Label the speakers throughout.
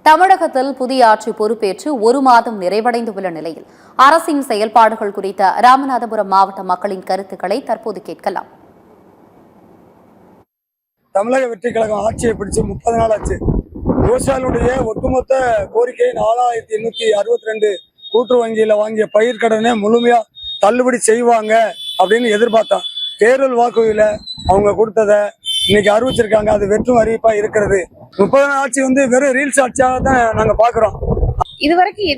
Speaker 1: தமிழகத்தில் புதிய ஆட்சி பொறுப்பேற்று 1 மாதம் நிறைவடைந்துள்ள நிலையில் அரசின் செயல்பாடுகள் குறித்த ராமநாதபுரம் மாவட்ட மக்களின் கருத்துக்களை தற்போது கேட்கலாம்.
Speaker 2: தமிழக வெற்றி கழகம் ஆட்சியை பிடிச்சு 30 நாள் ஆச்சு. விவசாயிகளுடைய ஒட்டுமொத்த கோரிக்கை 4862 கூட்டுறவு வங்கியில வாங்கிய பயிர் கடனை முழுமையா தள்ளுபடி செய்வாங்க அப்படின்னு எதிர்பார்த்தோம். தேர்தல் வாக்குறுதியில அவங்க கொடுத்ததை இன்னைக்கு அறிவிச்சிருக்காங்க. அது வெற்றும் அறிவிப்பா இருக்கிறது. 30 நாள் ஆட்சி வெறும் ரீல்ஸ் ஆட்சியாக தான் நாங்க பாக்குறோம்.
Speaker 3: இதுவரைக்கும்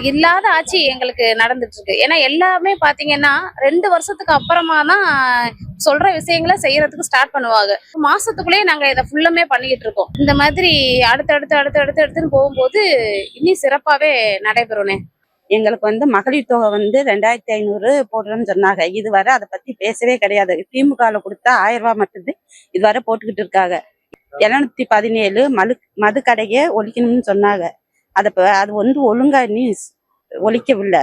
Speaker 3: இல்லாத ஆட்சி எங்களுக்கு நடந்துட்டு இருக்கு. ஏன்னா எல்லாமே பாத்தீங்கன்னா 2 வருஷத்துக்கு அப்புறமா தான் சொல்ற விஷயங்களை செய்யறதுக்கு ஸ்டார்ட் பண்ணுவாங்க. மாசத்துக்குள்ளேயே நாங்க இதை ஃபுல்லுமே பண்ணிக்கிட்டு இருக்கோம். இந்த மாதிரி அடுத்தடுத்துன்னு போகும்போது இன்னும் சிறப்பாவே நடைபெறும்னே.
Speaker 4: எங்களுக்கு மகளிர் தொகை 2500 போடுறோம்னு சொன்னாங்க. இதுவரை அதை பத்தி பேசவே கிடையாது. திமுகல கொடுத்தா 1000 ரூபாய் மட்டும்தான் இதுவரை போட்டுக்கிட்டு இருக்காங்க. 717 மது கடையை ஒழிக்கணும்னு சொன்னாங்க. அது ஒழுங்கா நீ ஒழிக்கவில்லை.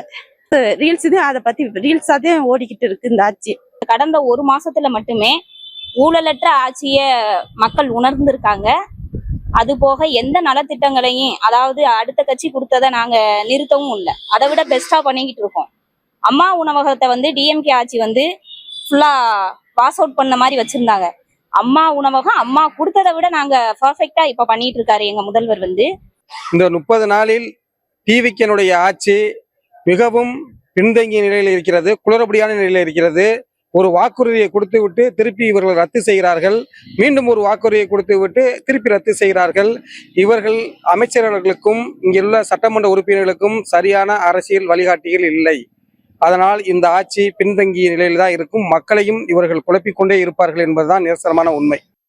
Speaker 4: ரீல்ஸ் தான் அதை பத்தி ரீல்ஸா தான் ஓடிக்கிட்டு இருக்கு இந்த ஆட்சி.
Speaker 5: கடந்த 1 மாசத்துல மட்டுமே ஊழலற்ற ஆட்சியை மக்கள் உணர்ந்திருக்காங்க. அது போக எந்த நலத்திட்டங்களையும், அதாவது அடுத்த கட்சி கொடுத்ததை நாங்க நிறுத்தவும் இல்லை. அதை விட பெஸ்டா பண்ணிக்கிட்டு இருக்கோம். அம்மா உணவகத்தை டிஎம்கே ஆட்சி ஃபுல்லா பாஸ் அவுட் பண்ண மாதிரி வச்சிருந்தாங்க. அம்மா உணவகம் அம்மா கொடுத்ததை விட நாங்க பர்ஃபெக்டா இப்ப பண்ணிட்டு இருக்காரு எங்க முதல்வர்.
Speaker 6: இந்த 30 நாளில் டிவிக்கனுடைய ஆட்சி மிகவும் பின்தங்கிய நிலையில் இருக்கிறது, குளறுபடியான நிலையில் இருக்கிறது. ஒரு வாக்குறுதியை கொடுத்து விட்டு திருப்பி இவர்கள் ரத்து செய்கிறார்கள், மீண்டும் ஒரு வாக்குறுதியை கொடுத்து விட்டு திருப்பி ரத்து செய்கிறார்கள். இவர்கள் அமைச்சர்களுக்கும் இங்குள்ள சட்டமன்ற உறுப்பினர்களுக்கும் சரியான அரசியல் வழிகாட்டிகள் இல்லை. அதனால் இந்த ஆட்சி பின்தங்கிய நிலையில் தான் இருக்கும். மக்களையும் இவர்கள் குழப்பிக்கொண்டே இருப்பார்கள் என்பதுதான் நிதர்சனமான உண்மை.